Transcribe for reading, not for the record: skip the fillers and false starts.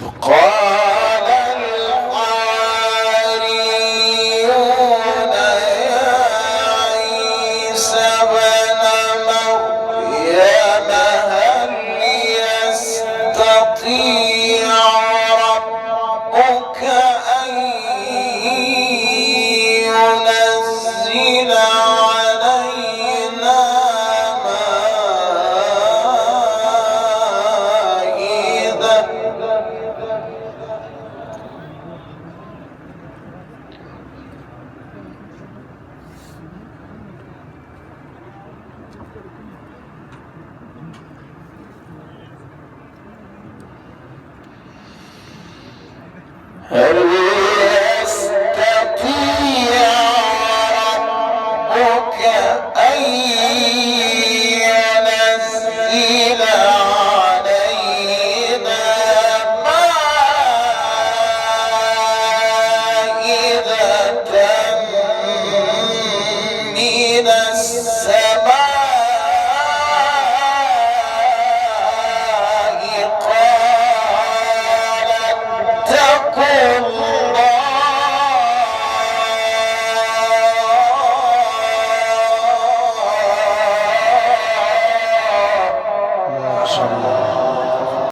قال الحواريون يا عيسى ابن مريم هل يستطيع ربك أن ينزل علينا مائدة هل يستطيع ربك أن ينزل علينا مائدة من السماء قال اتقوا الله ما شاء الله